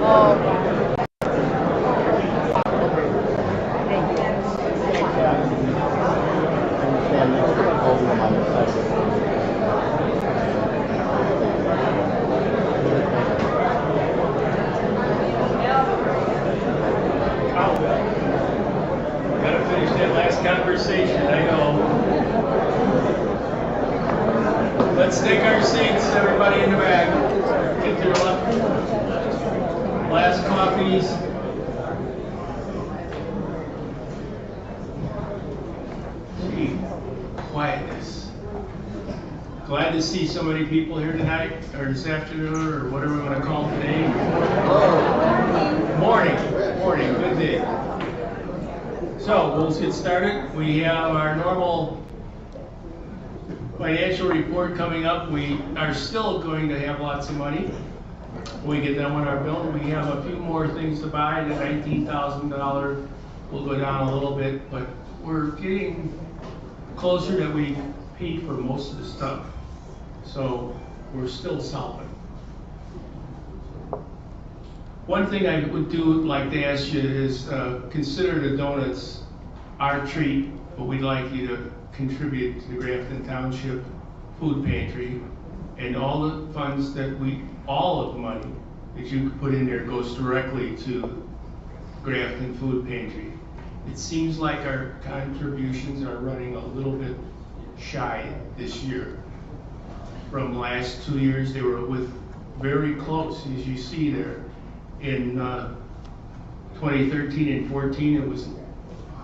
Gotta finish that last conversation, I know. Let's take our seats, everybody in the back. Get to your left. Last coffees. Gee, quietness. Glad to see so many people here tonight, or this afternoon, or whatever we want to call today. Morning, good day. So, we'll get started. We have our normal financial report coming up. We are still going to have lots of money when we get done with our bill. We have a few more things to buy. The $19,000 will go down a little bit, but we're getting closer that we paid for most of the stuff. So we're still solid. One thing I would like to ask you is consider the donuts our treat, but we'd like you to contribute to the Grafton Township Food Pantry, and all the funds that all of the money that you put in there goes directly to Grafton Food Pantry. It seems like our contributions are running a little bit shy this year. From last 2 years, they were very close, as you see there. In 2013 and 14, it was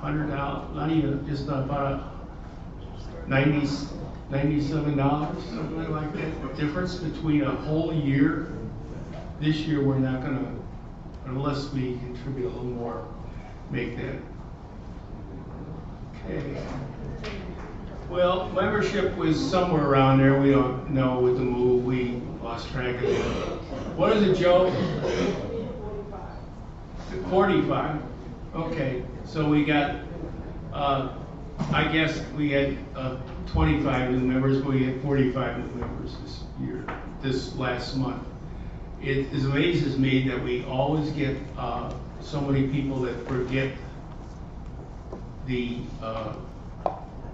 $100, not even, just about $97, something like that. The difference between a whole year. This year, we're not gonna, unless we contribute a little more, make that. Okay. Well, membership was somewhere around there. We don't know with the move. We lost track of it. What is it, Joe? 45. Okay, so we got, I guess we had 25 new members, but we had 45 new members this last month. It amazes me that we always get so many people that forget the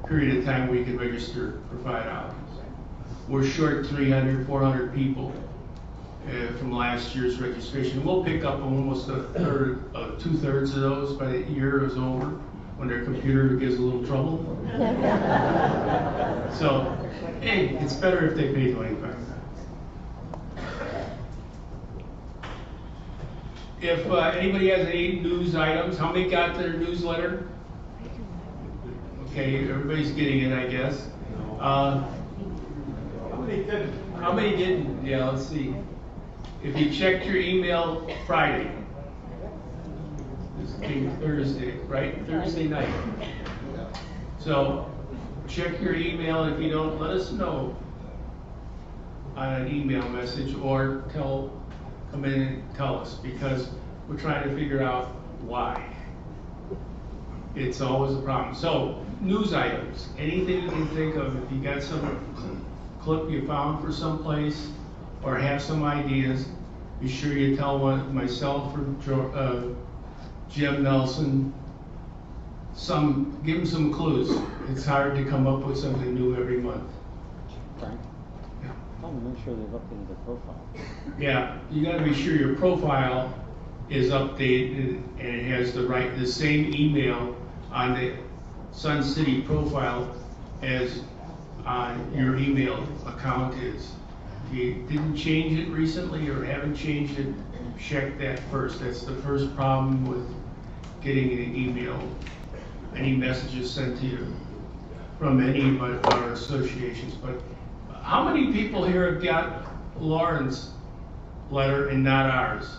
period of time where you can register for $5. We're short 300, 400 people from last year's registration. We'll pick up almost two-thirds of those by the year is over, when their computer gives a little trouble. So, hey, it's better if they pay 25. If anybody has any news items, how many got their newsletter? Okay, everybody's getting it, I guess. How many didn't? How many didn't? Yeah, let's see. If you checked your email Friday, this came Thursday, right? Thursday night. So check your email. If you don't, let us know on an email message, or come in and tell us, because we're trying to figure out why. It's always a problem. So, news items, anything you can think of. If you got some clip you found for someplace, or have some ideas, be sure you tell myself or Jim Nelson. Give them some clues. It's hard to come up with something new every month. Frank? Yeah. Tell them to make sure they've updated their profile. Yeah, you got to be sure your profile is updated and it has the same email on the Sun City profile as on your email account is. If you didn't change it recently or haven't changed it, check that first. That's the first problem with getting an email, any messages sent to you from any of our associations. But how many people here have got Lauren's letter and not ours?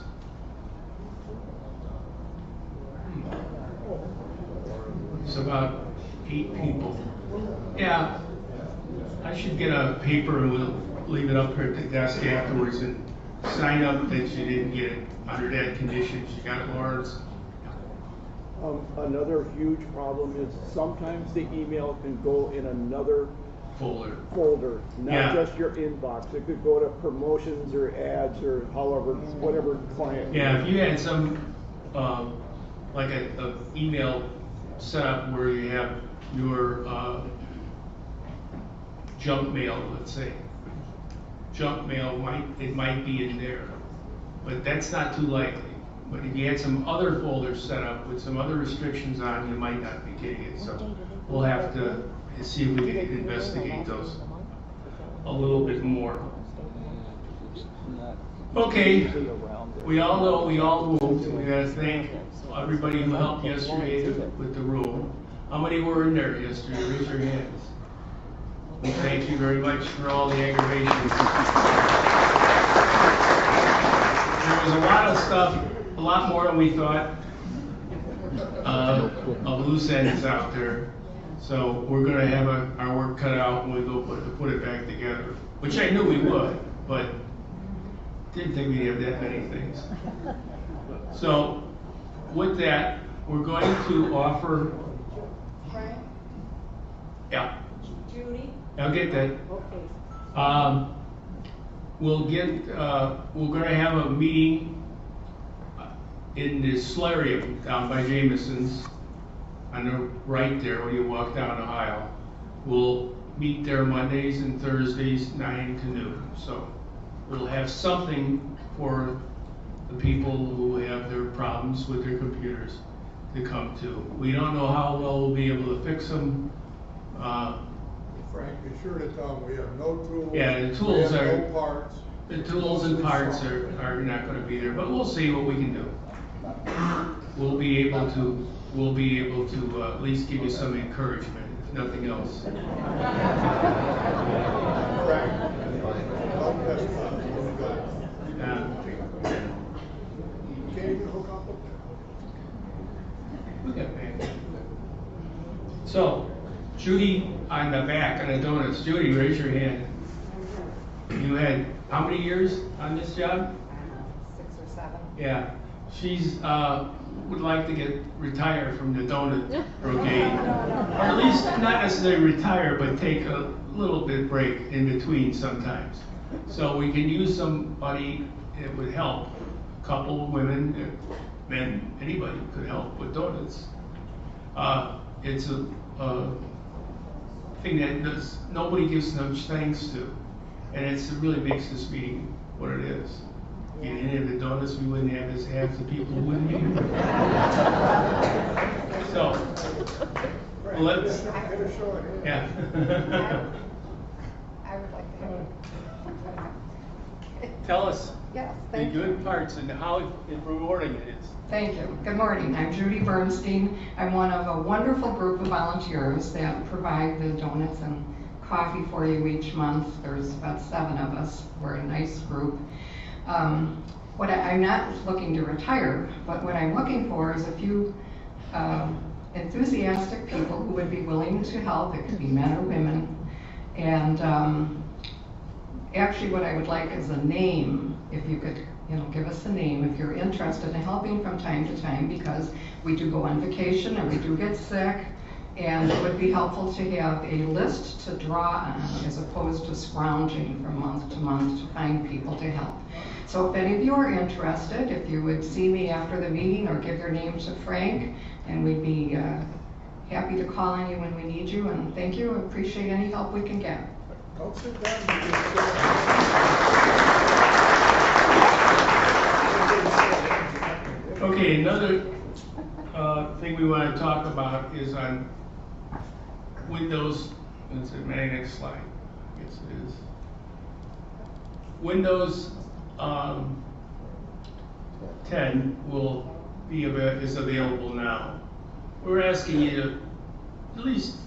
It's about 8 people. Yeah, I should get a paper and we'll leave it up here at the desk afterwards and sign up that you didn't get it under that conditions. You got Lauren's? Another huge problem is sometimes the email can go in another folder, not Yeah. just your inbox. It could go to promotions or ads or however, whatever client. Yeah, if you had some, like a email setup where you have your, junk mail, let's say. Junk mail it might be in there, but that's not too likely. But if you had some other folders set up with some other restrictions on, you might not be getting it, so we'll have to see if we can investigate those a little bit more. Okay, we all know we all moved. We gotta thank everybody who helped yesterday with the room. How many were in there yesterday? Raise your hands. We thank you very much for all the aggravations. There was a lot of stuff, a lot more than we thought, of loose ends out there. So we're gonna have our work cut out when we go put it back together, which I knew we would, but didn't think we'd have that many things. So with that, we're going to offer, Frank, yeah, Judy, I'll get that. okay. We're gonna have a meeting in the solarium down by Jameson's, on the right there when you walk down the aisle. We'll meet there Mondays and Thursdays, 9 to noon. So we'll have something for the people who have their problems with their computers to come to. We don't know how well we'll be able to fix them. Frank, be sure to tell them we have no tools. Yeah, the tools we have are- no parts. The tools and parts are not gonna be there, but we'll see what we can do. We'll be able to at least give you some encouragement, if nothing else. Frank, help us, Yeah. you can't even hook up with Look at that. So, Judy on the back, on the donuts. Judy, raise your hand. You had how many years on this job? 6 or 7. Yeah. She's, would like to get retired from the donut brigade. Or at least not necessarily retire, but take a little bit break in between sometimes. So we can use somebody that would help. A couple of women, men, anybody could help with donuts. It's a thing that nobody gives much thanks to. And it really makes this meeting what it is. If you didn't have the donuts, we wouldn't have this, half the people wouldn't be here. So, Frank, let's, get a show of hands. yeah. I would like to have. Tell us Yes, the thank you. good parts and how rewarding it is. Thank you. Good morning. I'm Judy Bernstein. I'm one of a wonderful group of volunteers that provide the donuts and coffee for you each month. There's about 7 of us. We're a nice group. I'm not looking to retire, but what I'm looking for is a few enthusiastic people who would be willing to help. It could be men or women. And actually what I would like is a name, if you could give us a name if you're interested in helping from time to time, because we do go on vacation and we do get sick, and it would be helpful to have a list to draw on as opposed to scrounging from month to month to find people to help. So if any of you are interested, if you would see me after the meeting or give your name to Frank, and we'd be happy to call on you when we need you, and thank you. I appreciate any help we can get. Don't sit down. You can sit. Okay, another thing we want to talk about is on Windows. Let's see, next slide. Yes, it is. Windows 10 is available now. We're asking you to, at least,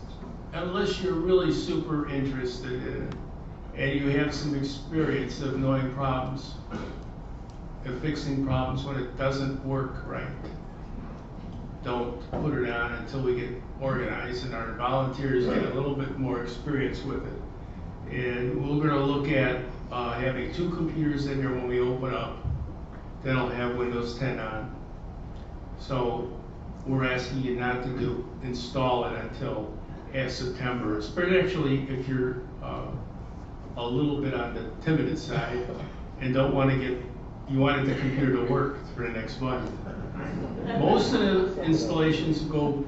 unless you're really super interested in it, and you have some experience of knowing problems, of fixing problems when it doesn't work right, don't put it on until we get organized and our volunteers get a little bit more experience with it. And we're going to look at having 2 computers in there when we open up that'll have Windows 10 on. So we're asking you not to install it until as September, especially if you're a little bit on the timid side and don't want to you wanted the computer to work for the next month. Most of the installations go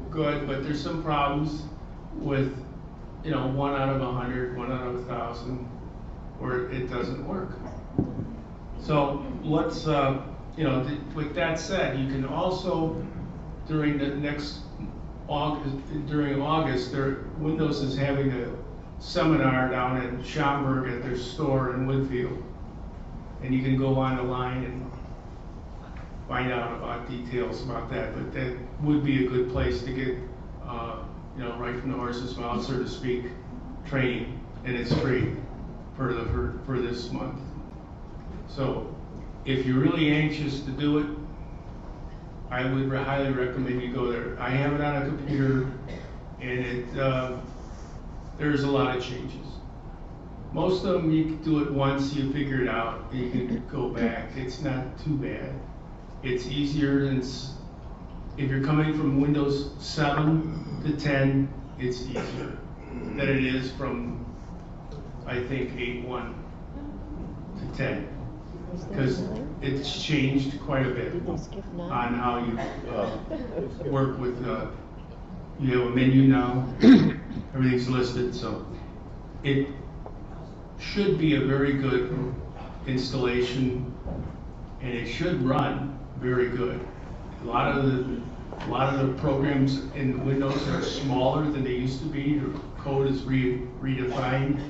good, but there's some problems with, 1 out of 100, 1 out of 1,000, where it doesn't work. So let's, with that said, you can also, during the next during August, Windows is having a seminar down in Schaumburg at their store in Woodfield. And you can go on the line and find out about details about that. But that would be a good place to get, right from the horse's mouth, so to speak, training, and it's free for this month. So if you're really anxious to do it, I would highly recommend you go there. I have it on a computer, and there's a lot of changes. Most of them you can do it once, you figure it out, and you can go back. It's not too bad. It's easier than, if you're coming from Windows 7 to 10, it's easier than it is from, I think, 8.1 to 10. Because it's changed quite a bit on how you work with, you have a menu now, everything's listed, so it should be a very good installation, and it should run very good. A lot of the programs in Windows are smaller than they used to be. The code is redefined,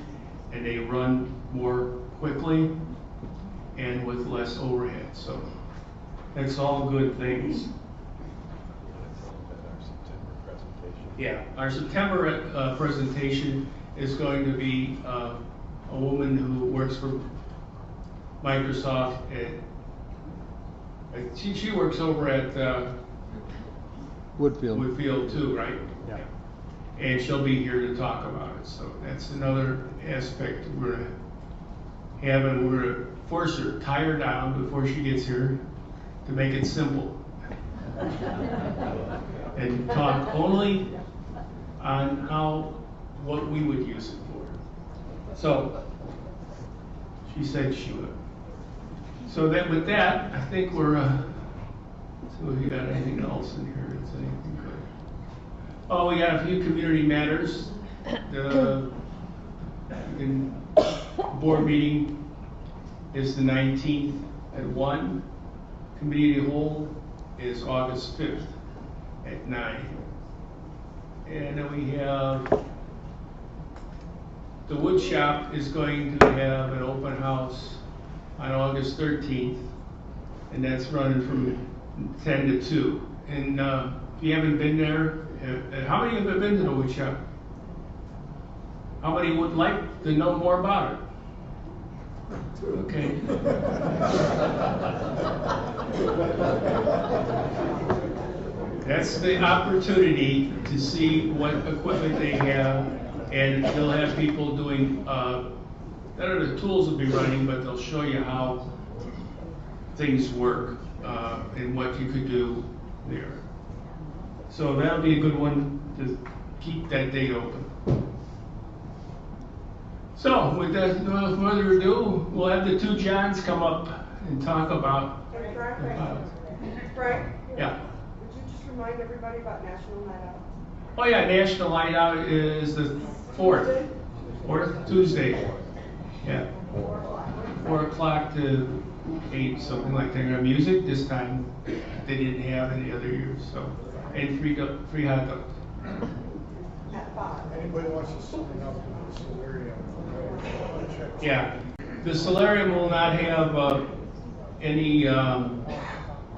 and they run more quickly and with less overhead. So that's all good things. Yeah, our September presentation is going to be a woman who works for Microsoft. She works over at Woodfield too, right? Yeah. And she'll be here to talk about it. So that's another aspect we're having. We're going to force her, tie her down before she gets here to make it simple. And talk only on what we would use it for. So she said she would. So that with that, I think we're. So if you got anything else in here, that's anything good. Oh, we got a few community matters. The board meeting is the 19th at 1. Committee of the whole is August 5th at 9. And then we have the wood shop is going to have an open house on August 13th, and that's running from 10 to 2. And if you haven't been there, how many have been to the wood shop? How many would like to know more about it? Okay. That's the opportunity to see what equipment they have, and they'll have people doing, the tools will be running, but they'll show you how things work and what you could do there. So that'll be a good one to keep that date open. So with that, no further ado, we'll have the two Johns come up and talk about. Hey, Frank, Yeah. would you just remind everybody about National Night Out? Oh yeah, National Night Out is the 4th Tuesday. Yeah. 4 o'clock to 8, something like that. They're gonna music this time. They didn't have any other years, so. And free hot dogs. At 5. Anybody wants to sign up for the solarium? Yeah. The solarium will not have any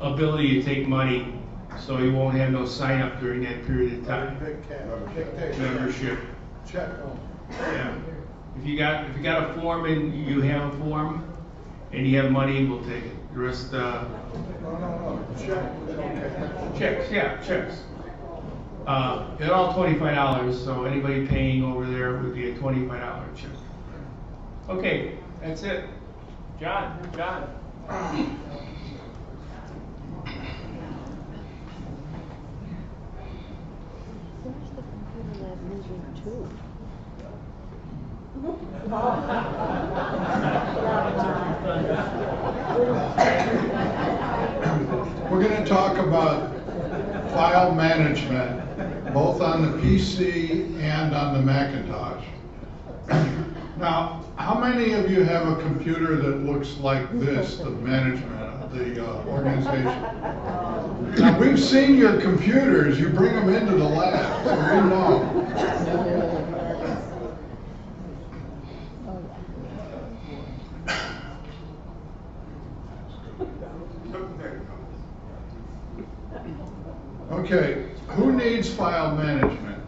ability to take money, so you won't have no sign up during that period of time. Big cash. Membership. Check. Yeah. If you got a form and you have a form and you have money, we'll take it. The rest, No. Check. Okay. checks, yeah, checks. They're all $25, so anybody paying over there would be a $25 check. Okay, that's it. John. We're going to talk about file management, both on the PC and on the Macintosh. Now, how many of you have a computer that looks like this, the management of the organization? Now, we've seen your computers. You bring them into the lab, so we know. Okay, who needs file management?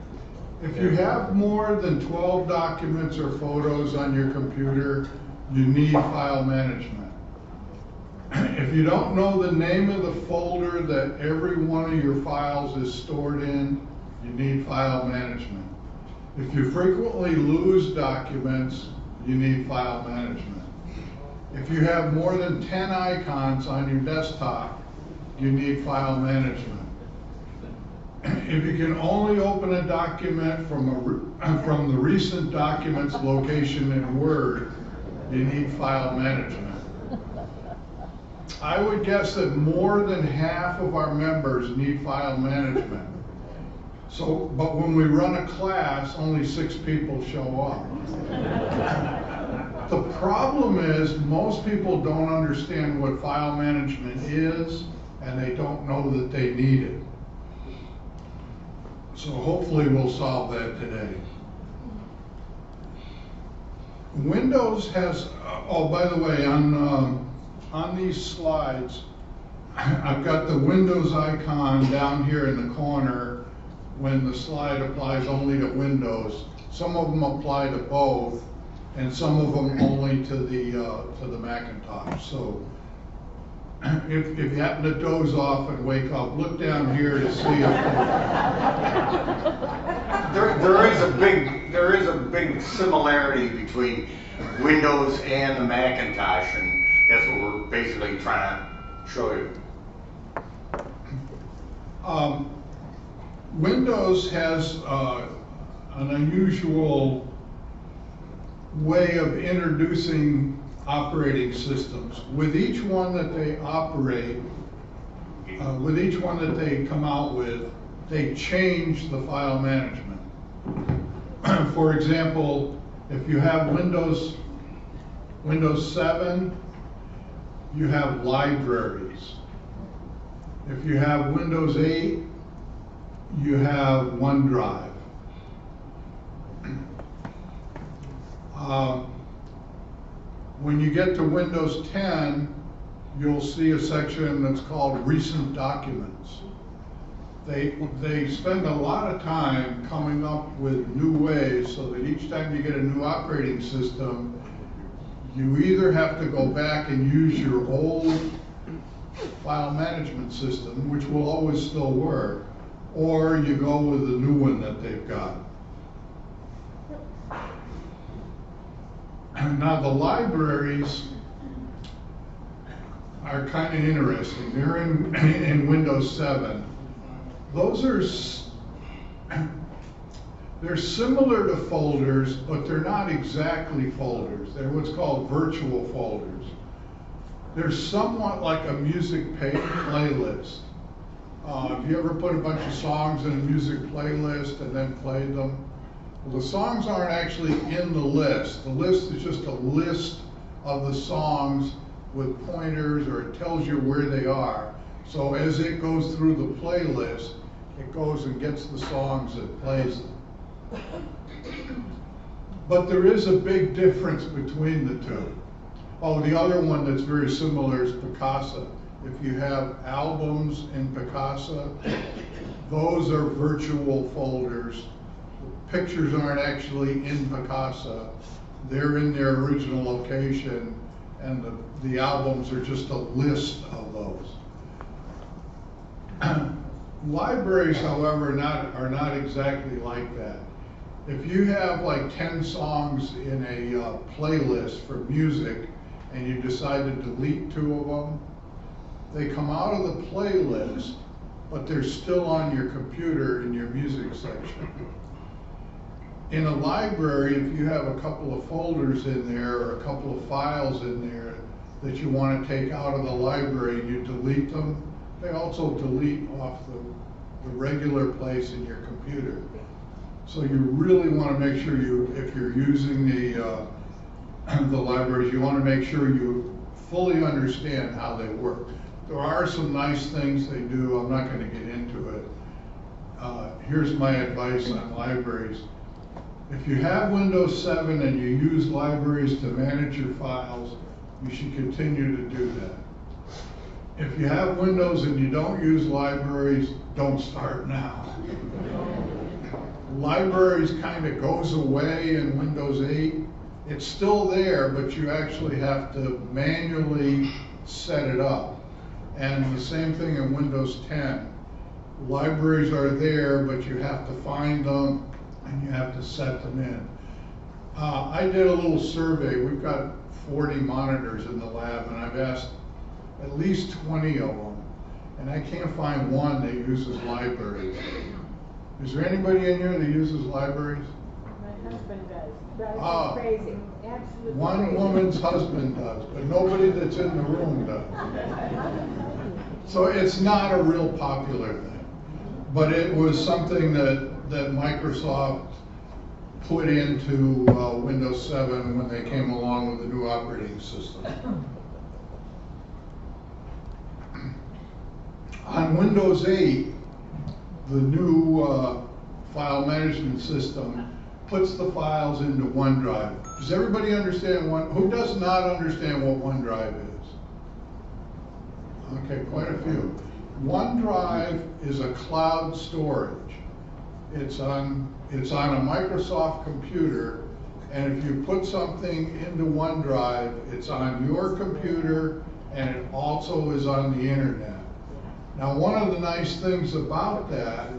If you have more than 12 documents or photos on your computer, you need file management. If you don't know the name of the folder that every one of your files is stored in, you need file management. If you frequently lose documents, you need file management. If you have more than 10 icons on your desktop, you need file management. If you can only open a document from the recent documents location in Word, you need file management. I would guess that more than half of our members need file management. So, but when we run a class, only 6 people show up. The problem is most people don't understand what file management is, and they don't know that they need it. So hopefully we'll solve that today. Windows has, oh, by the way, on these slides, I've got the Windows icon down here in the corner when the slide applies only to Windows. Some of them apply to both, and some of them only to the Macintosh. So if you happen to doze off and wake up, look down here to see if there is a big similarity between Windows and the Macintosh, and that's what we're basically trying to show you. Windows has an unusual way of introducing operating systems. With each one that they operate, with each one that they come out with, they change the file management. For example, if you have Windows 7, you have libraries. If you have Windows 8, you have OneDrive. When you get to Windows 10, you'll see a section that's called Recent Documents. They spend a lot of time coming up with new ways so that each time you get a new operating system, you either have to go back and use your old file management system, which will always still work, or you go with the new one that they've got. Now the libraries are kind of interesting. They're in Windows 7. Those are, they're similar to folders, but they're not exactly folders. They're what's called virtual folders. They're somewhat like a music playlist. Have you ever put a bunch of songs in a music playlist and then played them? Well, the songs aren't actually in the list. The list is just a list of the songs with pointers, or it tells you where they are. So as it goes through the playlist, it goes and gets the songs and plays them. But there is a big difference between the two. Oh, the other one that's very similar is Picasa. If you have albums in Picasa, those are virtual folders. Pictures aren't actually in Picasa. They're in their original location, and the albums are just a list of those. Libraries, however, are not exactly like that. If you have like 10 songs in a playlist for music and you decide to delete 2 of them, they come out of the playlist, but they're still on your computer in your music section. In a library, if you have a couple of folders in there or a couple of files in there that you want to take out of the library and you delete them, they also delete off the regular place in your computer. So you really want to make sure if you're using the libraries, you want to make sure you fully understand how they work. There are some nice things they do. I'm not going to get into it. Here's my advice on libraries. If you have Windows 7 and you use libraries to manage your files, you should continue to do that. If you have Windows and you don't use libraries, don't start now. Libraries kind of goes away in Windows 8. It's still there, but you actually have to manually set it up. And the same thing in Windows 10. Libraries are there, but you have to find them and you have to set them in. I did a little survey. We've got 40 monitors in the lab, and I've asked at least 20 of them, and I can't find one that uses libraries. Is there anybody in here that uses libraries? My husband does. Drives me crazy. Absolutely One crazy. woman's husband does, but nobody that's in the room does. So it's not a real popular thing. But it was something that Microsoft put into Windows 7 when they came along with the new operating system. On Windows 8, the new file management system puts the files into OneDrive. Does everybody understand who does not understand what OneDrive is? Okay, quite a few. OneDrive is a cloud storage. It's on a Microsoft computer, and if you put something into OneDrive, it's on your computer and it also is on the internet. Now, one of the nice things about that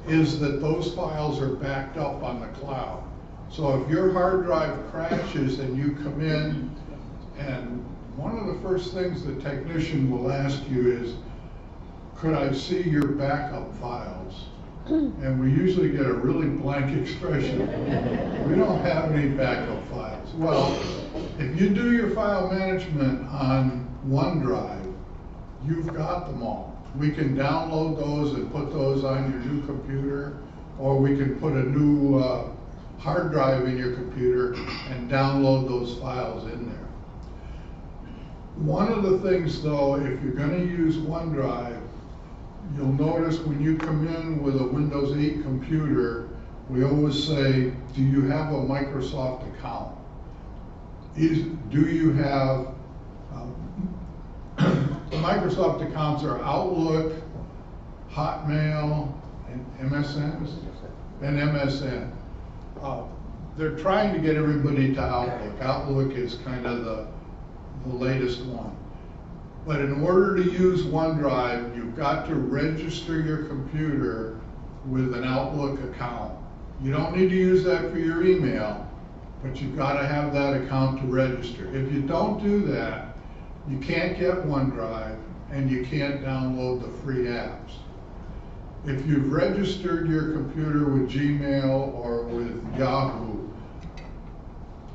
is that those files are backed up on the cloud. So if your hard drive crashes and you come in, and one of the first things the technician will ask you is, could I see your backup files? And we usually get a really blank expression. We don't have any backup files. Well, if you do your file management on OneDrive, you've got them all. We can download those and put those on your new computer, or we can put a new hard drive in your computer and download those files in there. One of the things, though, if you're going to use OneDrive, you'll notice when you come in with a Windows 8 computer, we always say, do you have a Microsoft account? Do you have the Microsoft accounts are Outlook, Hotmail, and MSN. And MSN. They're trying to get everybody to Outlook. Outlook is kind of the latest one. But in order to use OneDrive, you've got to register your computer with an Outlook account. You don't need to use that for your email, but you've got to have that account to register. If you don't do that, you can't get OneDrive and you can't download the free apps. If you've registered your computer with Gmail or with Yahoo,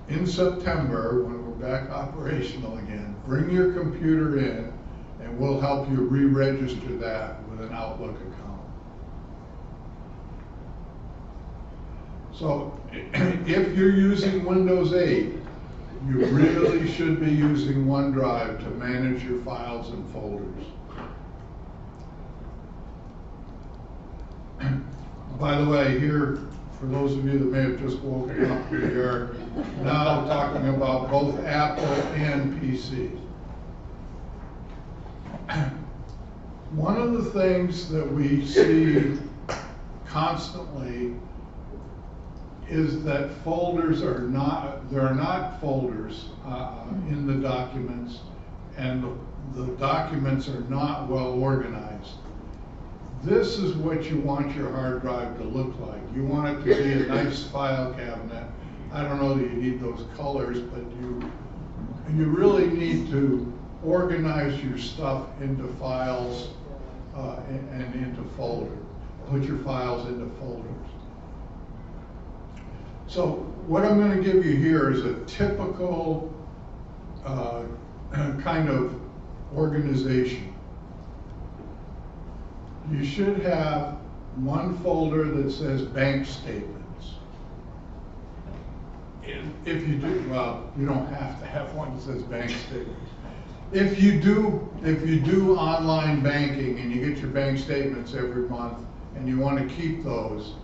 in September, when we're back operational again, bring your computer in and we'll help you re-register that with an Outlook account. So if you're using Windows 8, you really should be using OneDrive to manage your files and folders. By the way, here, for those of you that may have just woken up, we are now talking about both Apple and PC. One of the things that we see constantly is that there are not folders in the documents, and the documents are not well organized. This is what you want your hard drive to look like. You want it to be a nice file cabinet. I don't know that you need those colors, but you really need to organize your stuff into files and into folders. Put your files into folders. So what I'm gonna give you here is a typical kind of organization. You should have one folder that says bank statements. If you do, well, you don't have to have one that says bank statements. If you do online banking and you get your bank statements every month and you want to keep those,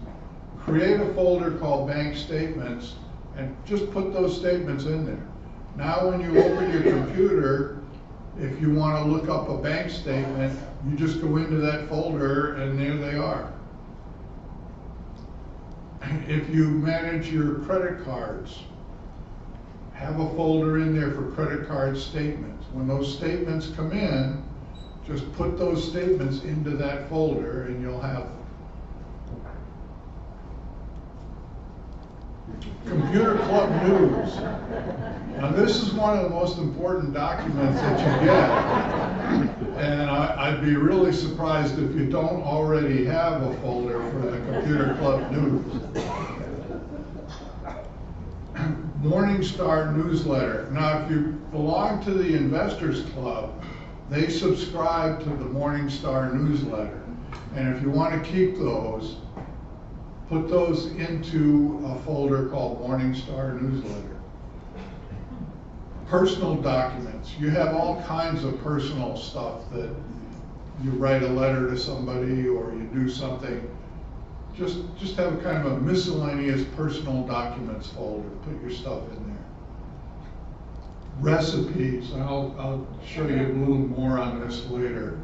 create a folder called bank statements and just put those statements in there. Now when you open your computer, if you want to look up a bank statement, you just go into that folder and there they are. If you manage your credit cards, have a folder in there for credit card statements. When those statements come in, just put those statements into that folder and you'll have them. Computer Club News. Now this is one of the most important documents that you get. And I'd be really surprised if you don't already have a folder for the Computer Club News. Morningstar newsletter. Now if you belong to the Investors Club, they subscribe to the Morningstar newsletter. And if you want to keep those, put those into a folder called Morningstar newsletter. Personal documents. You have all kinds of personal stuff that you write a letter to somebody or you do something. Just have a kind of a miscellaneous personal documents folder. Put your stuff in there. Recipes. I'll show you a little more on this later.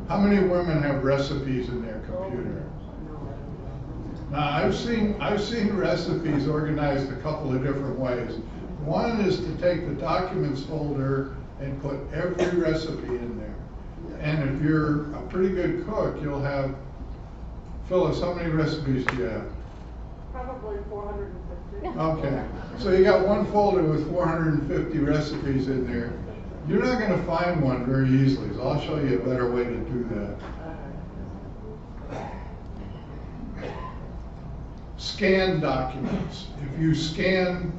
How many women have recipes in their computer? Now I've seen recipes organized a couple of different ways. One is to take the documents folder and put every recipe in there. And if you're a pretty good cook, you'll have, Phyllis, how many recipes do you have? Probably 450. Okay, so you got one folder with 450 recipes in there. You're not going to find one very easily, so I'll show you a better way to do that. Scan documents. If you scan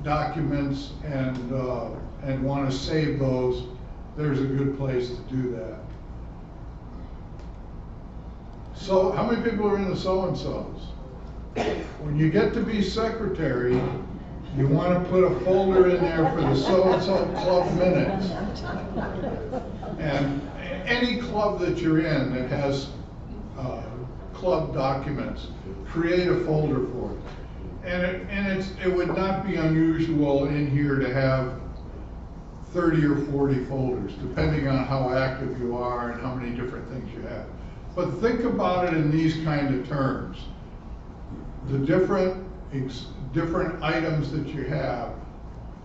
documents and want to save those, there's a good place to do that. So, how many people are in the so-and-sos? When you get to be secretary, you want to put a folder in there for the so-and-so club minutes. And any club that you're in that has club documents, create a folder for it. And it would not be unusual in here to have 30 or 40 folders, depending on how active you are and how many different things you have. But think about it in these kind of terms. The different items that you have,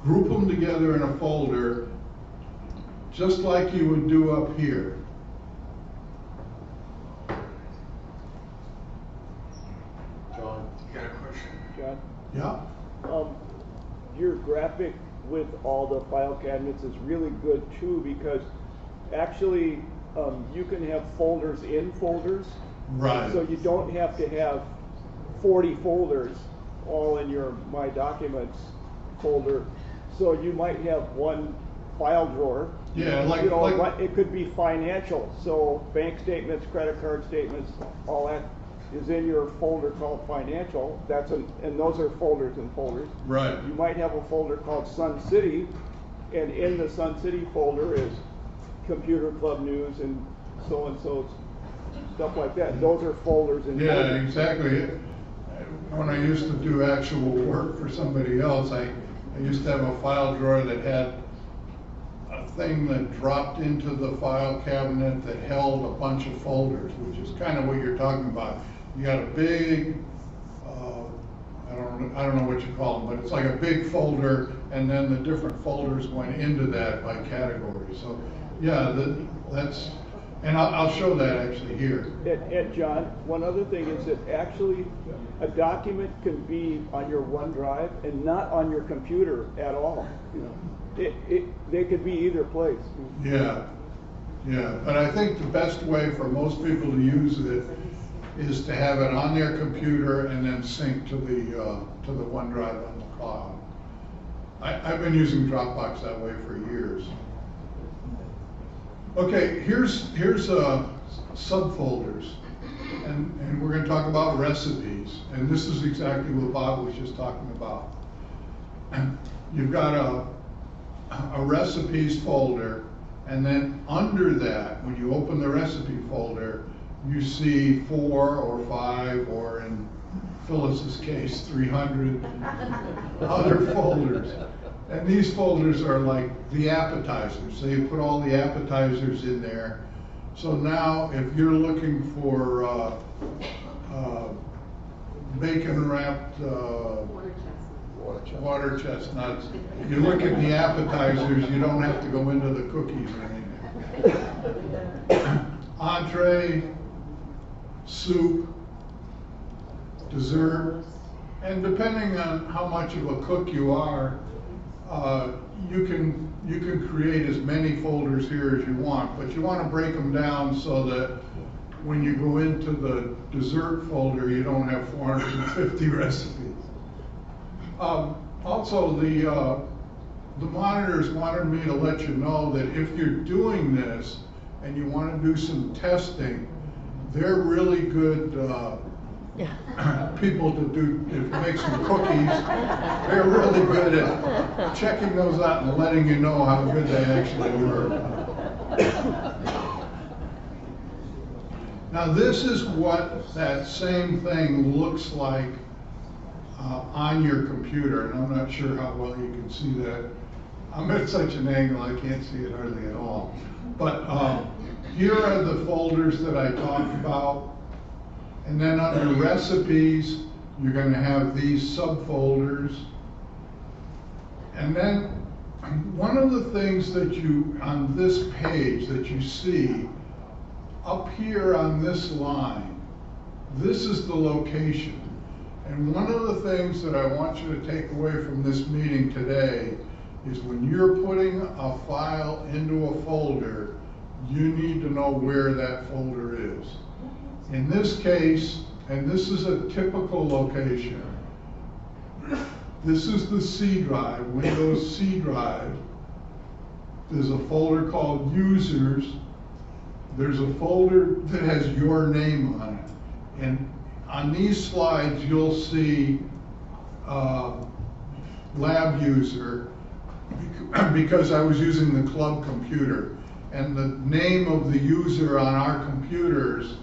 group them together in a folder, just like you would do up here. John, you got a question? John? Yeah. Your graphic with all the file cabinets is really good too, because actually you can have folders in folders. Right. So you don't have to have 40 folders all in your My Documents folder. So you might have one file drawer. Yeah, like It could be financial, so bank statements, credit card statements, all that is in your folder called financial. And those are folders and folders. Right. You might have a folder called Sun City, and in the Sun City folder is Computer Club News and so stuff like that. Those are folders and Yeah, folders. exactly. When I used to do actual work for somebody else, I used to have a file drawer that had a thing that dropped into the file cabinet that held a bunch of folders, which is kind of what you're talking about. You got a big, I don't know what you call them, but it's like a big folder, and then the different folders went into that by category. So, yeah, that's, and I'll show that actually here. And John, one other thing is that actually a document can be on your OneDrive and not on your computer at all. They could be either place. Yeah, but I think the best way for most people to use it is to have it on their computer and then sync to the OneDrive on the cloud. I've been using Dropbox that way for years. Okay, here's subfolders, and we're going to talk about recipes, and this is exactly what Bob was just talking about. You've got a recipes folder, and then under that, when you open the recipe folder, you see 4 or 5, or in Phyllis's case, 300 other folders. And these folders are like the appetizers. So you put all the appetizers in there. So now if you're looking for bacon wrapped water chestnuts, you look at the appetizers, you don't have to go into the cookies or anything. Entree, soup, dessert, and depending on how much of a cook you are, you can create as many folders here as you want, but you want to break them down so that when you go into the dessert folder, you don't have 450 recipes. Also, the monitors wanted me to let you know that if you're doing this and you want to do some testing, they're really good people to make some cookies. They're really good at checking those out and letting you know how good they actually were. Now this is what that same thing looks like on your computer, and I'm not sure how well you can see that. I'm at such an angle I can't see it hardly at all. But here are the folders that I talked about. And then under recipes, you're going to have these subfolders. And then one of the things that on this page that you see up here on this line, this is the location. And one of the things that I want you to take away from this meeting today is when you're putting a file into a folder, you need to know where that folder is. In this case, and this is a typical location, this is the C drive, Windows C drive. There's a folder called Users. There's a folder that has your name on it. And on these slides, you'll see Lab User, because I was using the club computer. And the name of the user on our computers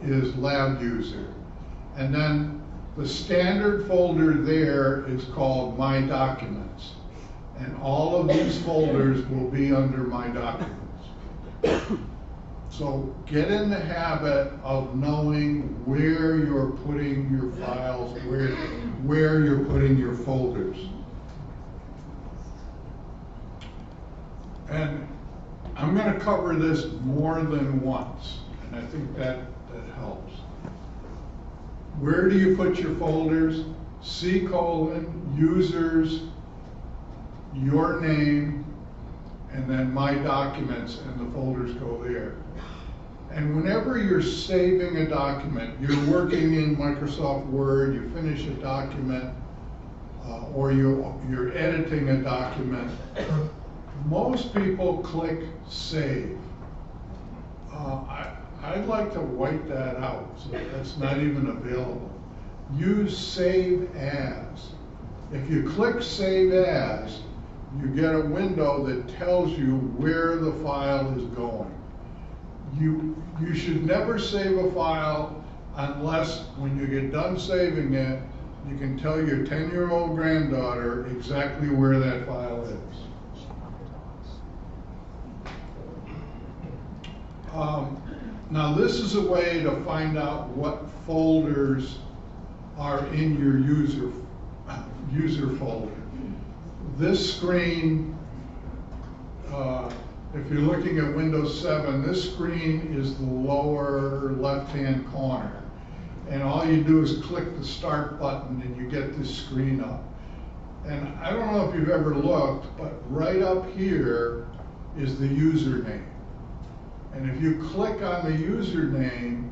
is Lab User. And then the standard folder there is called My Documents. And all of these folders will be under My Documents. So get in the habit of knowing where you're putting your files, where you're putting your folders. And I'm going to cover this more than once, and I think that helps. Where do you put your folders? C:, users, your name, and then My Documents, and the folders go there. And whenever you're saving a document, you're working in Microsoft Word, you finish a document, or you're editing a document, most people click Save. I'd like to white that out so that's not even available. Use Save As. If you click Save As, you get a window that tells you where the file is going. You should never save a file unless when you get done saving it, you can tell your 10-year-old granddaughter exactly where that file is. Now this is a way to find out what folders are in your user folder. This screen, if you're looking at Windows 7, this screen is the lower left-hand corner. And all you do is click the Start button and you get this screen up. And I don't know if you've ever looked, but right up here is the username. And if you click on the username,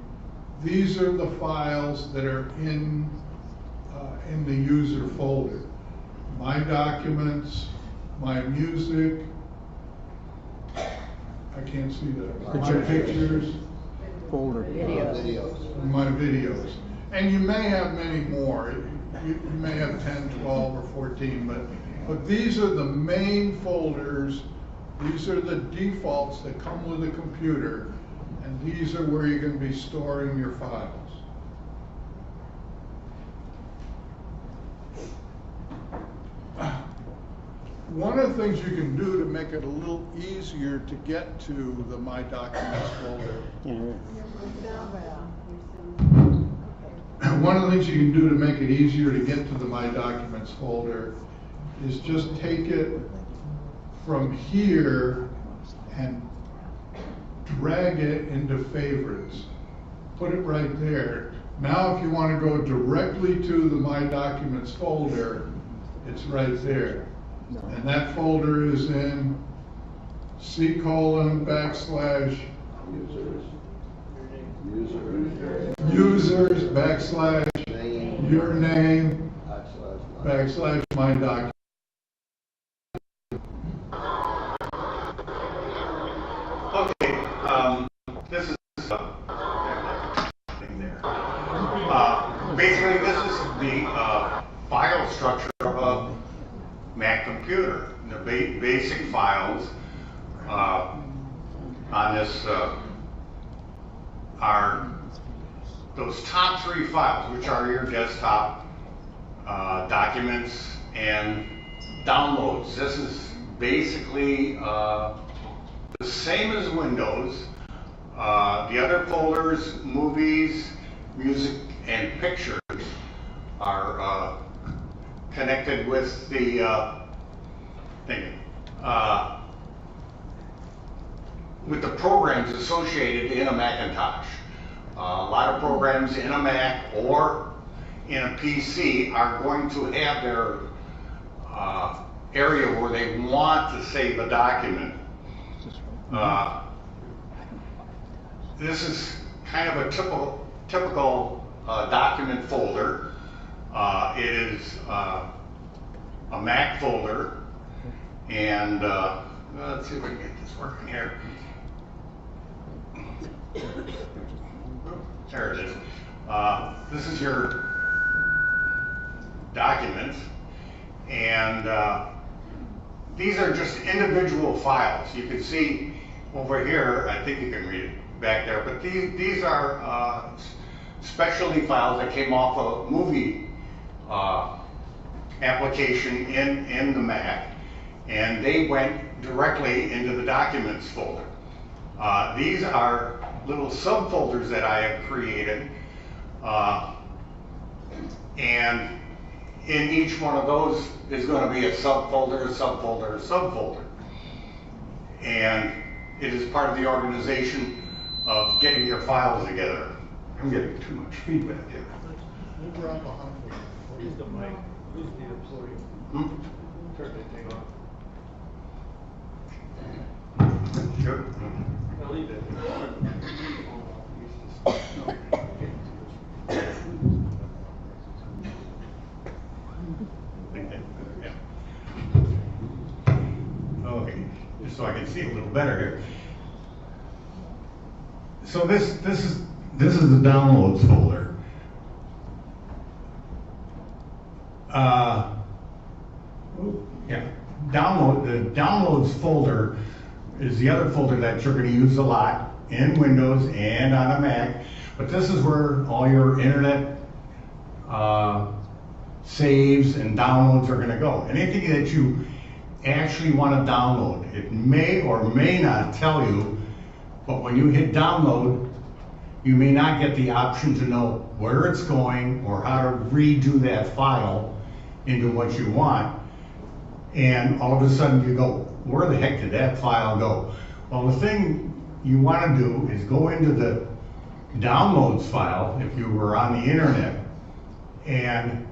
these are the files that are in the user folder. My documents, my music, I can't see that. My pictures, Folder. my videos. And you may have many more. You may have 10, 12, or 14, but these are the main folders. These are the defaults that come with a computer, and these are where you're going to be storing your files. One of the things you can do to make it a little easier to get to the My Documents folder, one of the things you can do to make it easier to get to the My Documents folder is just take it from here and drag it into favorites. Put it right there. Now if you want to go directly to the My Documents folder, it's right there. And that folder is in C:\\users your name /My Documents. Okay, this is thing there. Basically, this is the file structure of a Mac computer. The basic files on this are those top 3 files, which are your desktop documents and downloads. This is basically the same as Windows. The other folders, movies, music, and pictures, are connected with the with the programs associated in a Macintosh. A lot of programs in a Mac or in a PC are going to have their area where they want to save a document. This is kind of a typical document folder. It is a Mac folder, and let's see if we can get this working here. There it is. This is your documents, and these are just individual files. You can see over here, I think you can read it back there, but these are specialty files that came off a movie application in the Mac, and they went directly into the documents folder. These are little subfolders that I have created, and in each one of those is going to be a subfolder, a subfolder, a subfolder. And it is part of the organization of getting your files together. I'm getting too much feedback here. Who's the mic? Who's the employee? Turn that thing off. Sure. I'll leave it. Okay, just so I can see a little better here. So this is the downloads folder. The downloads folder is the other folder that you're going to use a lot in Windows and on a Mac. But this is where all your internet saves and downloads are going to go. Anything that you actually want to download, it may or may not tell you, but when you hit download, you may not get the option to know where it's going or how to redo that file into what you want. And all of a sudden you go, where the heck did that file go? Well, the thing you want to do is go into the downloads file, if you were on the internet, and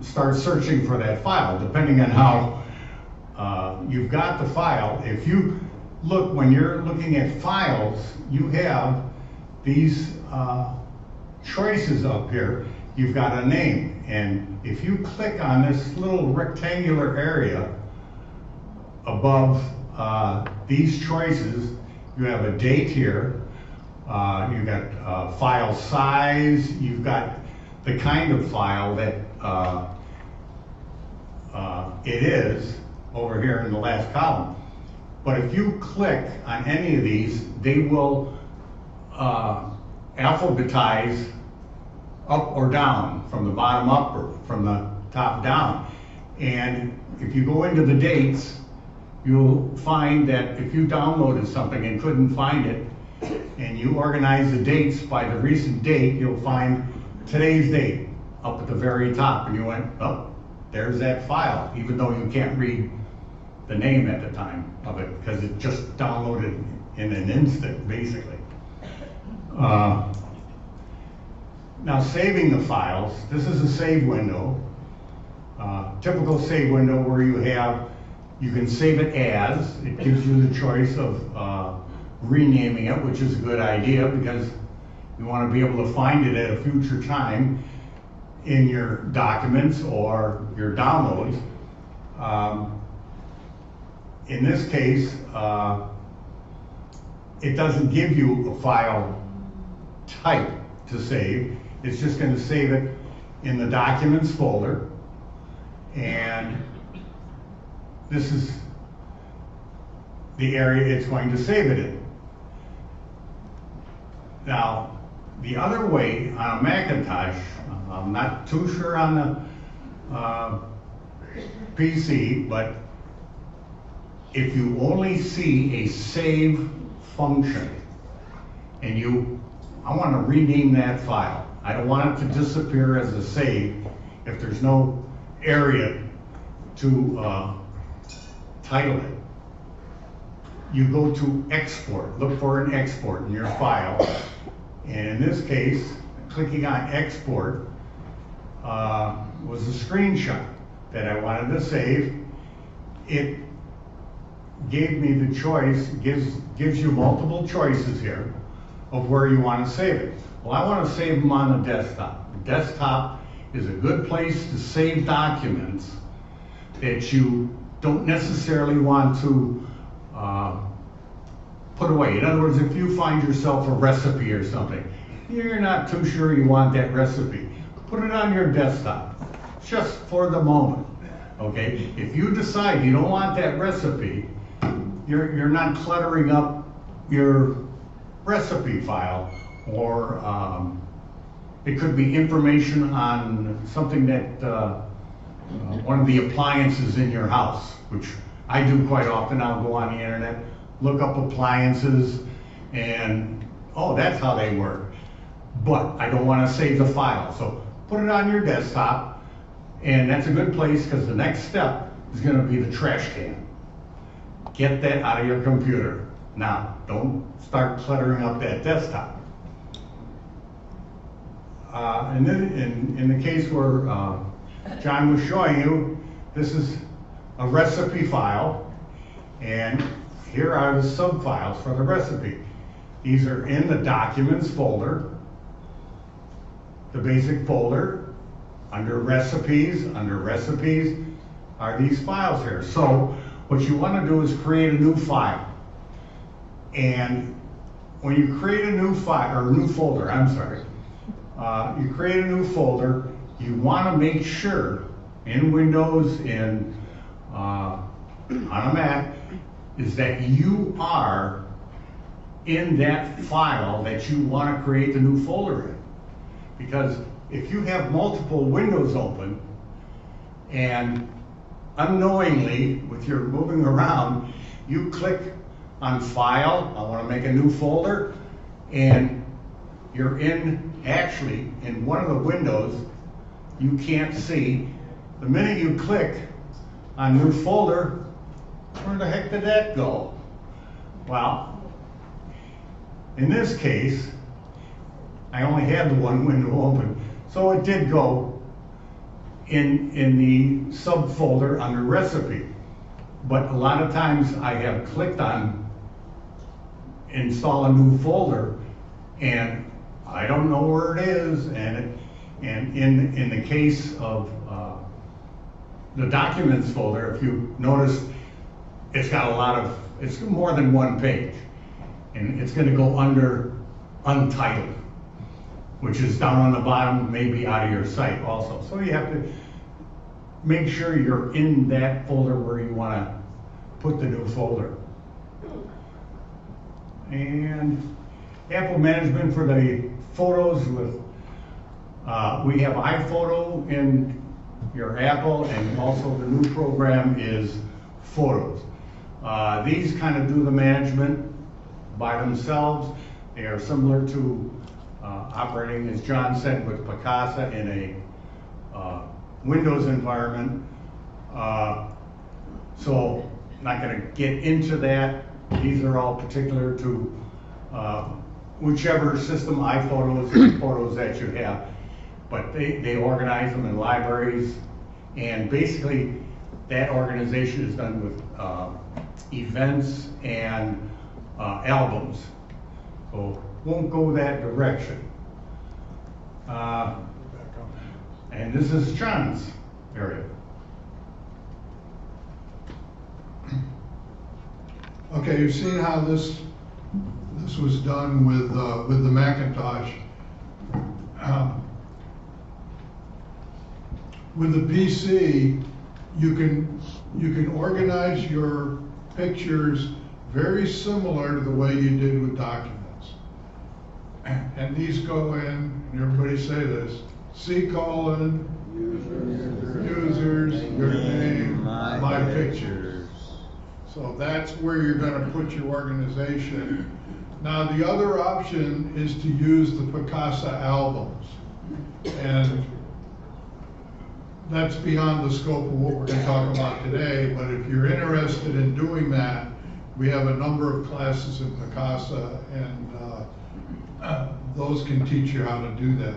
start searching for that file, depending on how you've got the file. If you look, when you're looking at files, you have these choices up here, you've got a name. And if you click on this little rectangular area above these choices, you have a date here, you've got file size, you've got the kind of file that it is over here in the last column. But if you click on any of these, they will alphabetize up or down, from the bottom up or from the top down. And if you go into the dates, you'll find that if you downloaded something and couldn't find it, and you organize the dates by the recent date, you'll find today's date up at the very top. And you went, oh, there's that file, even though you can't read the name at the time of it, because it just downloaded in an instant, basically. Now, saving the files, this is a save window. Typical save window where you can save it as. It gives you the choice of renaming it, which is a good idea because you want to be able to find it at a future time in your documents or your downloads. In this case, it doesn't give you a file type to save. It's just going to save it in the documents folder, and this is the area it's going to save it in. Now, the other way on a Macintosh, I'm not too sure on the PC, but if you only see a save function and I want to rename that file. I don't want it to disappear as a save if there's no area to title it. You go to export, look for an export in your file. And in this case, clicking on export was a screenshot that I wanted to save. It gave me the choice, gives you multiple choices here of where you want to save it. Well, I want to save them on the desktop. The desktop is a good place to save documents that you don't necessarily want to put away. In other words, if you find yourself a recipe or something, you're not too sure you want that recipe, put it on your desktop, just for the moment, okay? If you decide you don't want that recipe, you're not cluttering up your recipe file, or it could be information on something that one of the appliances in your house, which I do quite often. I'll go on the internet, look up appliances, and oh, that's how they work. But I don't want to save the file, so put it on your desktop, and that's a good place because the next step is going to be the trash can. Get that out of your computer. Now, don't start cluttering up that desktop. And then in the case where John was showing you, this is a recipe file, and here are the subfiles for the recipe. These are in the documents folder, the basic folder. Under recipes are these files here. So what you want to do is create a new file. And when you create a new file, or a new folder, you create a new folder, you want to make sure in Windows, on a Mac, is that you are in that file that you want to create the new folder in. Because if you have multiple windows open and unknowingly, with your moving around, you click on File, I want to make a new folder, and you're actually in one of the windows you can't see. The minute you click on New Folder, where the heck did that go? Well, in this case, I only had the one window open, so it did go in the subfolder under Recipe. But a lot of times I have clicked on Install a New Folder, And I don't know where it is, and in the case of the documents folder, if you notice, it's got it's more than one page, and it's going to go under untitled, which is down on the bottom, maybe out of your sight also. So you have to make sure you're in that folder where you want to put the new folder. And Apple management for the photos with, we have iPhoto in your Apple, and also the new program is Photos. These kind of do the management by themselves. They are similar to operating, as John said, with Picasa in a Windows environment. So not going to get into that. These are all particular to whichever system, iPhotos or Photos that you have. But they organize them in libraries, and basically that organization is done with events and albums. So won't go that direction. And this is John's area. Okay, you've seen how this was done with the Macintosh. With the PC, you can organize your pictures very similar to the way you did with documents. And these go in, and everybody say this, C:, users, your name, my pictures. So that's where you're going to put your organization. Now the other option is to use the Picasa albums. And that's beyond the scope of what we're going to talk about today, but if you're interested in doing that, we have a number of classes in Picasa, and those can teach you how to do that.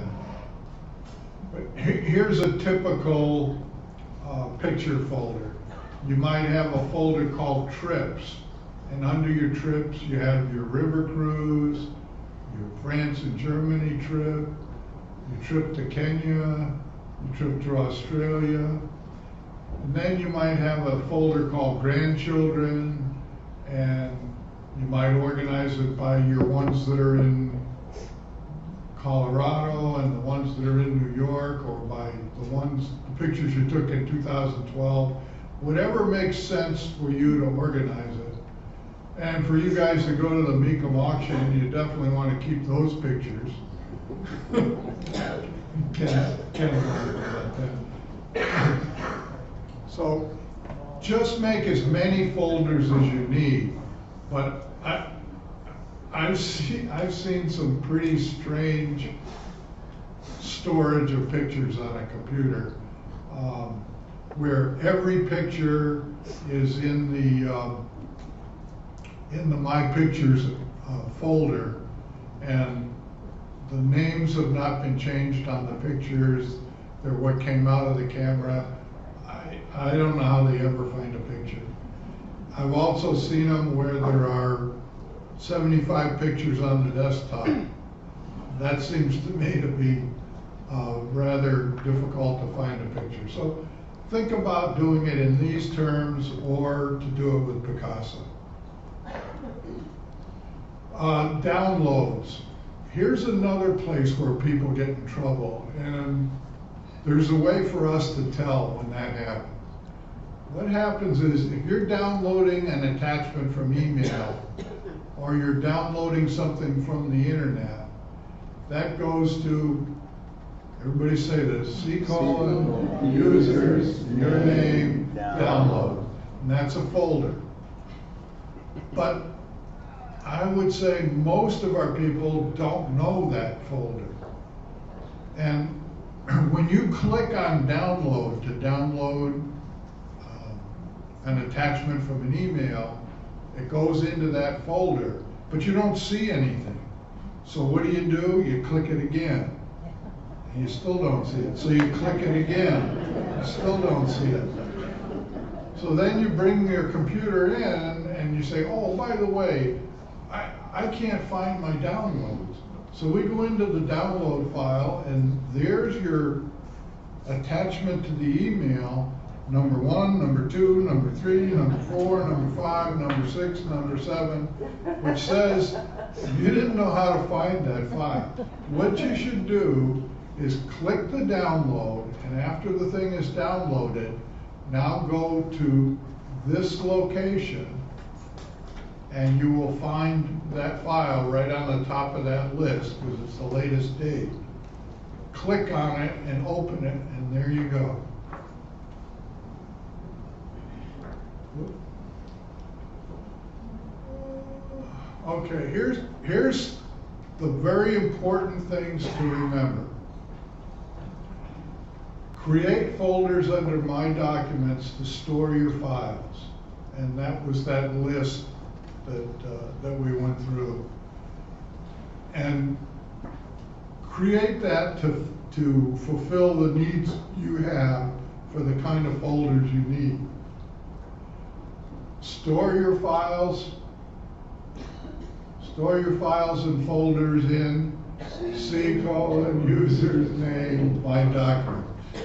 But here's a typical picture folder. You might have a folder called Trips, and under your trips you have your river cruise, your France and Germany trip, your trip to Kenya, your trip to Australia. And then you might have a folder called Grandchildren, and you might organize it by your ones that are in Colorado and the ones that are in New York, or by the pictures you took in 2012. Whatever makes sense for you to organize it. And for you guys to go to the Mecum auction, you definitely want to keep those pictures. So just make as many folders as you need. But I've seen some pretty strange storage of pictures on a computer, where every picture is in the My Pictures folder, and the names have not been changed on the pictures. They're what came out of the camera. I don't know how they ever find a picture. I've also seen them where there are 75 pictures on the desktop. That seems to me to be rather difficult to find a picture. So think about doing it in these terms, or to do it with Picasa. Downloads. Here's another place where people get in trouble, and there's a way for us to tell when that happens. What happens is, if you're downloading an attachment from email, or you're downloading something from the internet, that goes to, everybody say this, C:, users, your name, download. And that's a folder. But I would say most of our people don't know that folder. And when you click on download to download an attachment from an email, it goes into that folder, but you don't see anything. So what do? You click it again, and you still don't see it. So you click it again, you still don't see it. So then you bring your computer in and you say, oh, by the way, I can't find my downloads. So we go into the download file, and there's your attachment to the email, number 1, number 2, number 3, number 4, number 5, number 6, number 7, which says you didn't know how to find that file. What you should do is click the download, and after the thing is downloaded, now go to this location, and you will find that file right on the top of that list, because it's the latest date. Click on it and open it, and there you go. Okay, here's the very important things to remember. Create folders under My Documents to store your files. And that was that list that we went through. And create that to fulfill the needs you have for the kind of folders you need. Store your files and folders in C:\users name My Document.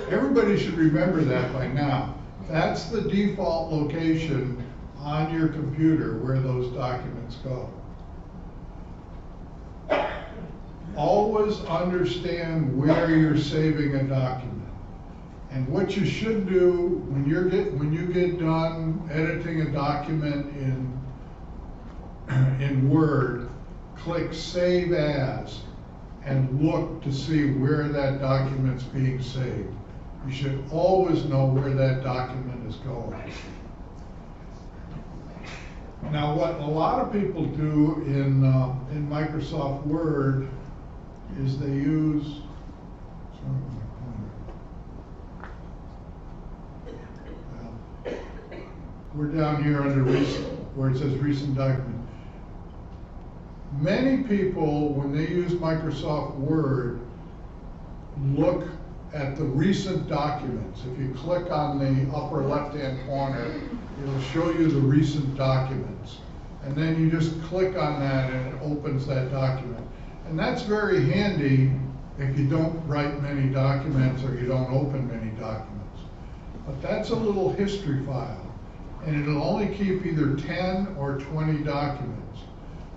Everybody should remember that by now. That's the default location on your computer where those documents go. Always understand where you're saving a document. And what you should do when you get done editing a document in Word, click Save As and look to see where that document's being saved. You should always know where that document is going. Now, what a lot of people do in Microsoft Word is they use, we're down here under recent, where it says recent document. Many people, when they use Microsoft Word, look at the recent documents. If you click on the upper left-hand corner, it'll show you the recent documents. And then you just click on that and it opens that document. And that's very handy if you don't write many documents or you don't open many documents. But that's a little history file. And it'll only keep either 10 or 20 documents.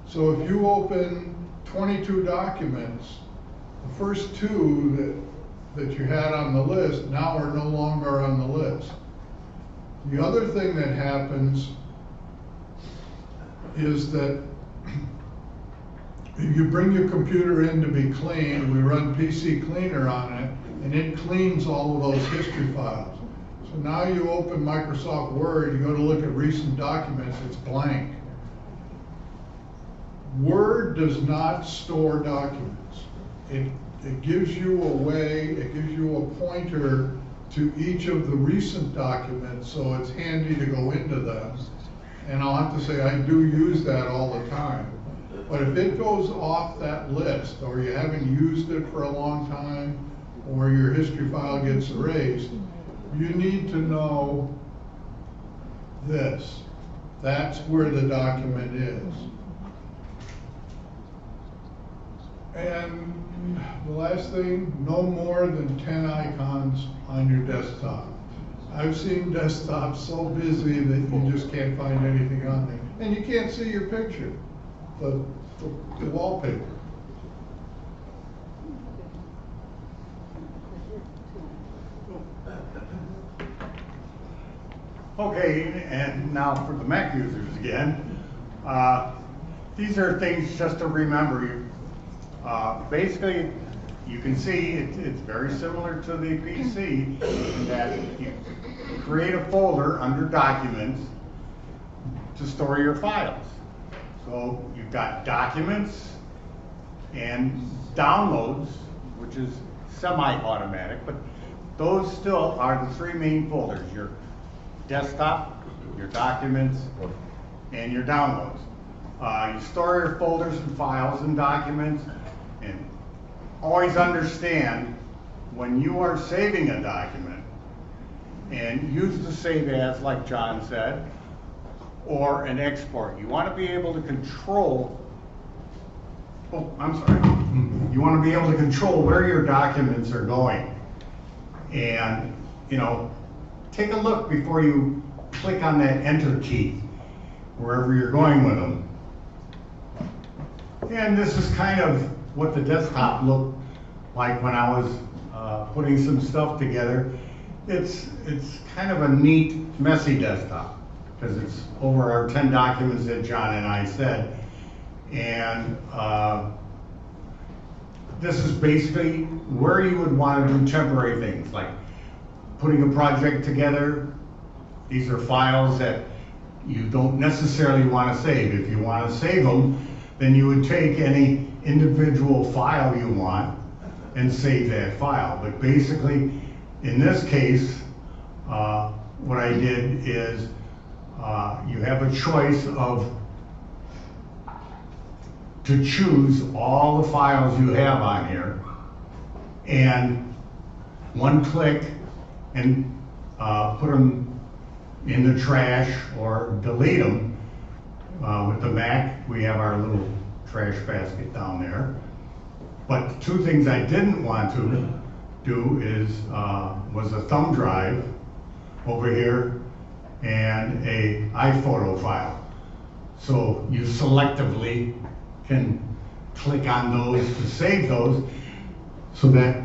So if you open 22 documents, the first 2 that you had on the list now are no longer on the list. The other thing that happens is that if you bring your computer in to be cleaned, we run PC Cleaner on it, and it cleans all of those history files. So now you open Microsoft Word, you go to look at recent documents, it's blank. Word does not store documents. It gives you a way, it gives you a pointer to each of the recent documents, so it's handy to go into them. And I'll have to say, I do use that all the time. But if it goes off that list, or you haven't used it for a long time, or your history file gets erased, you need to know this. That's where the document is. And the last thing, no more than 10 icons on your desktop. I've seen desktops so busy that you just can't find anything on there. And you can't see your picture, the wallpaper. Okay, and now for the Mac users again. These are things just to remember. Basically, you can see it's very similar to the PC in that you create a folder under Documents to store your files. So you've got Documents and Downloads, which is semi-automatic, but those still are the 3 main folders: your desktop, your Documents, and your Downloads. You store your folders and files and documents, and always understand when you are saving a document, and use the Save As like John said, or an export. You want to be able to control Oh, I'm sorry. You want to be able to control where your documents are going. And, you know, take a look before you click on that enter key, wherever you're going with them. And this is kind of what the desktop looked like when I was putting some stuff together. It's kind of a neat, messy desktop, because it's over our 10 documents that John and I said. And this is basically where you would want to do temporary things, like putting a project together. These are files that you don't necessarily want to save. If you want to save them, then you would take any individual file you want and save that file. But basically, in this case, what I did is you have a choice to choose all the files you have on here, and one click and put them in the trash or delete them. With the Mac, we have our little trash basket down there. But two things I didn't want to do was a thumb drive over here and a iPhoto file. So you selectively can click on those to save those, so that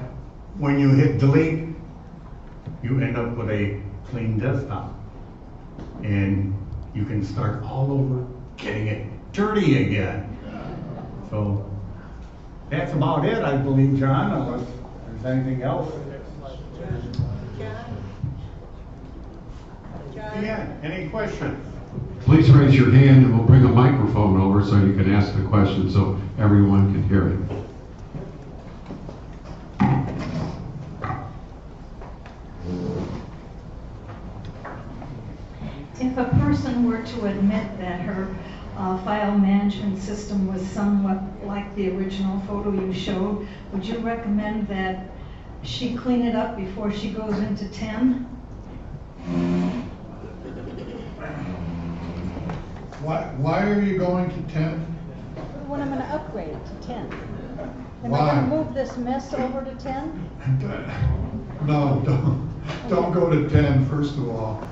when you hit delete, you end up with a clean desktop. And you can start all over getting it dirty again. So that's about it, I believe, John, unless there's anything else. Yeah, any questions? Please raise your hand and we'll bring a microphone over so you can ask the question so everyone can hear it. If a person were to admit that her file management system was somewhat like the original photo you showed, would you recommend that she clean it up before she goes into 10? Why are you going to 10? When I'm gonna upgrade to 10. Am Why? I gonna move this mess over to 10? No, don't go to 10, first of all.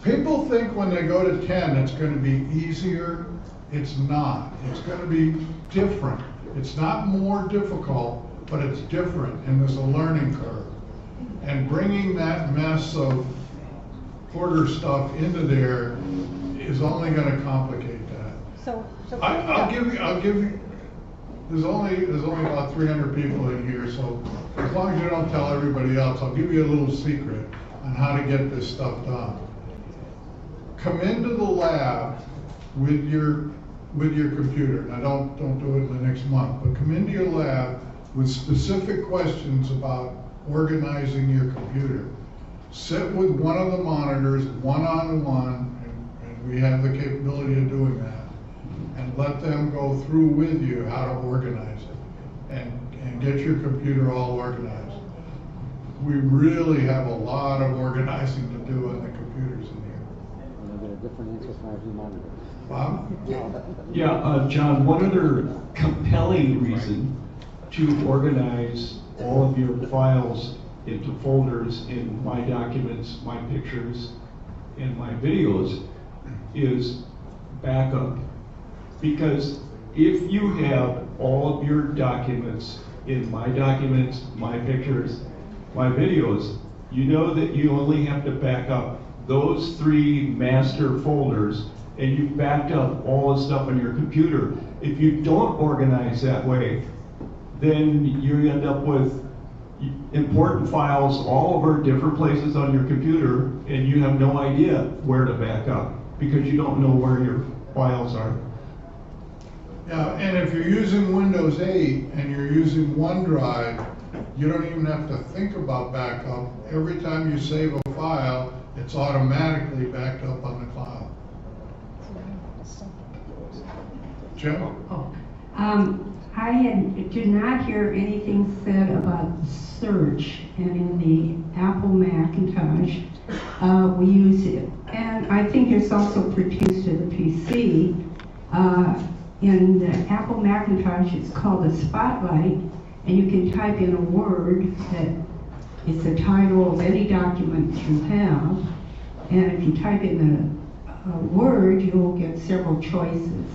People think when they go to 10 it's going to be easier. It's not. It's going to be different. It's not more difficult, but it's different, and there's a learning curve. And bringing that mess of Porter stuff into there is only going to complicate that. So I'll give you. There's only about 300 people in here, so as long as you don't tell everybody else, I'll give you a little secret on how to get this stuff done. Come into the lab with your computer. Now don't do it in the next month, but come into your lab with specific questions about organizing your computer. Sit with one of the monitors, one-on-one, and we have the capability of doing that, and let them go through with you how to organize it and get your computer all organized. We really have a lot of organizing to do on the computers in here. You'll get a different answer from every monitor. Bob? Yeah, John, one other compelling reason to organize all of your files into folders in My Documents, My Pictures, and My Videos is backup. Because if you have all of your documents in My Documents, My Pictures, My Videos, you know that you only have to back up those 3 master folders, and you've backed up all the stuff on your computer. If you don't organize that way, then you end up with important files all over different places on your computer, and you have no idea where to back up because you don't know where your files are. Yeah, and if you're using Windows 8 and you're using OneDrive, you don't even have to think about backup. Every time you save a file, it's automatically backed up on the cloud. Jim? I did not hear anything said about search, and in the Apple Macintosh, we use it. And I think it's also produced to the PC. in the Apple Macintosh, it's called a Spotlight, and you can type in a word that it's the title of any document you have, and if you type in a word, you'll get several choices.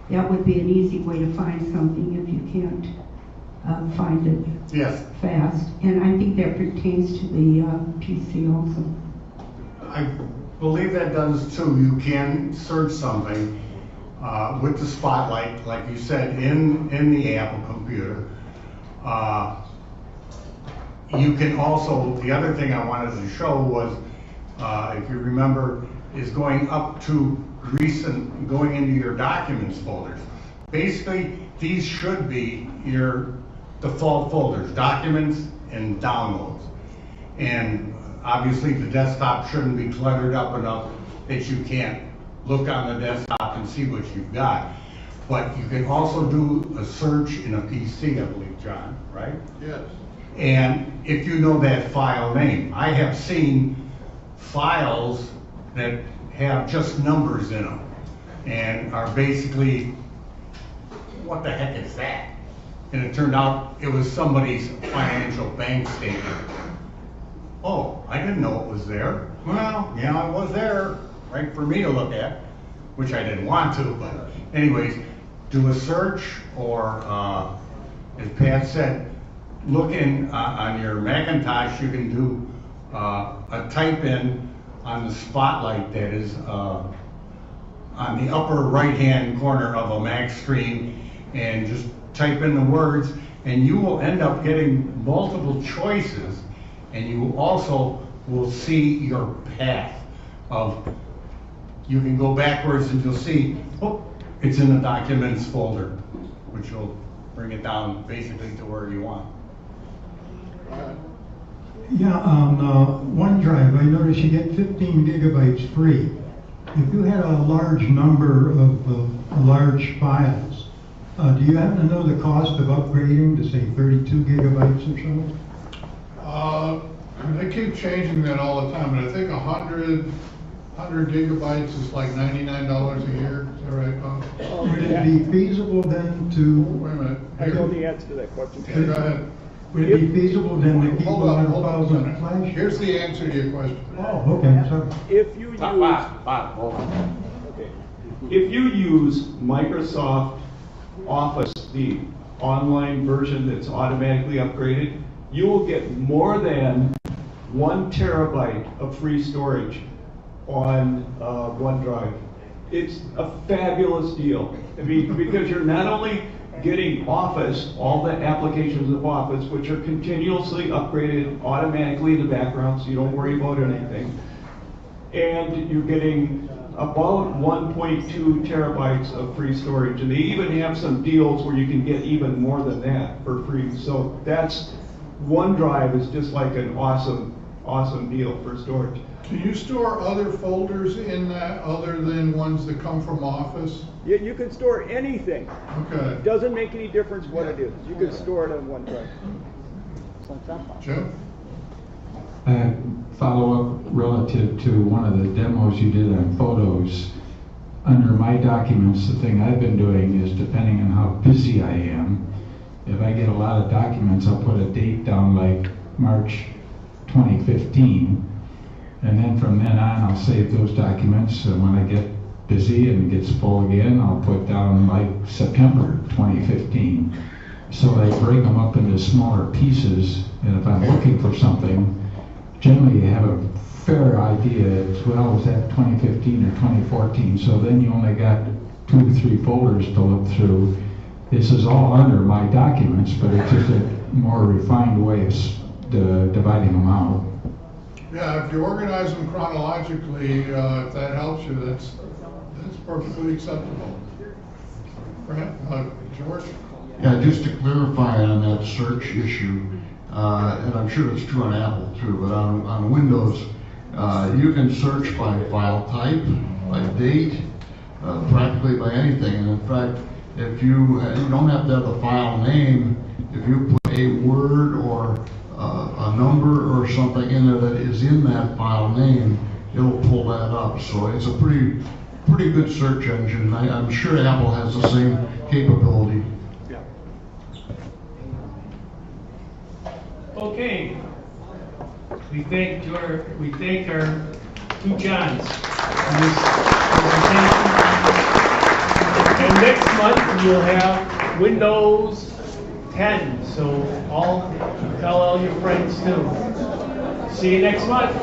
That would be an easy way to find something if you can't find it Yes. fast. And I think that pertains to the PC also. I believe that does too. You can search something with the Spotlight, like you said, in the Apple computer. You can also, the other thing I wanted to show was, if you remember, is going up to going into your documents folders. Basically, these should be your default folders, documents and downloads. And obviously the desktop shouldn't be cluttered up enough that you can't look on the desktop and see what you've got. But you can also do a search in a PC, I believe, John, right? Yes. And if you know that file name, I have seen files that have just numbers in them and are basically, what the heck is that? And it turned out it was somebody's financial bank statement. Oh, I didn't know it was there. Well, yeah, it was there, right, for me to look at, which I didn't want to, but anyways, do a search, or as Pat said, look in on your Macintosh, you can do a type in on the Spotlight that is on the upper right-hand corner of a Mac screen, and just type in the words, and you will end up getting multiple choices, and you also will see your path of, you can go backwards and you'll see, oh, it's in the documents folder, which will bring it down basically to where you want. Yeah, on OneDrive, I noticed you get 15 gigabytes free. If you had a large number of large files, do you happen to know the cost of upgrading to, say, 32 gigabytes or something? They keep changing that all the time, but I think 100 gigabytes is like $99 a year. Is that right, Bob? Would it be feasible then to... Wait a minute. I know the answer to that question. Yeah, go ahead. Would it be feasible then to keep Hold on a 100,000 minute. flash? Here's the answer to your question. Oh, okay, sorry. If you use... Bob, hold on. Okay. If you use Microsoft Office, the online version that's automatically upgraded, you will get more than 1 terabyte of free storage on OneDrive. It's a fabulous deal. I mean, because you're not only getting Office, all the applications of Office, which are continuously upgraded automatically in the background, so you don't worry about anything, and you're getting about 1.2 terabytes of free storage, and they even have some deals where you can get even more than that for free. So that's, OneDrive is just like an awesome deal for storage. Can you store other folders in that other than ones that come from Office? Yeah, you can store anything. Okay. It doesn't make any difference what it is. You can store it on OneDrive. Jim? Follow up relative to one of the demos you did on photos. Under My Documents, the thing I've been doing is, depending on how busy I am, if I get a lot of documents, I'll put a date down like March 2015, and then from then on I'll save those documents, and when I get busy and it gets full again, I'll put down like September 2015. So I break them up into smaller pieces, and if I'm looking for something, generally you have a fair idea, as well, was that 2015 or 2014, so then you only got 2 or 3 folders to look through. This is all under My Documents, but it's just a more refined way of dividing them out. Yeah, if you organize them chronologically, if that helps you, that's perfectly acceptable. George? Yeah, just to clarify on that search issue, and I'm sure it's true on Apple too, but on Windows, you can search by file type, by date, practically by anything. And in fact, if you don't have to have the file name, if you put a word or a number or something in there that is in that file name, it'll pull that up. So it's a pretty pretty good search engine. I'm sure Apple has the same capability. Okay. We thank our two Johns for this presentation. And next month you'll have Windows 10, so tell all your friends too. See you next month.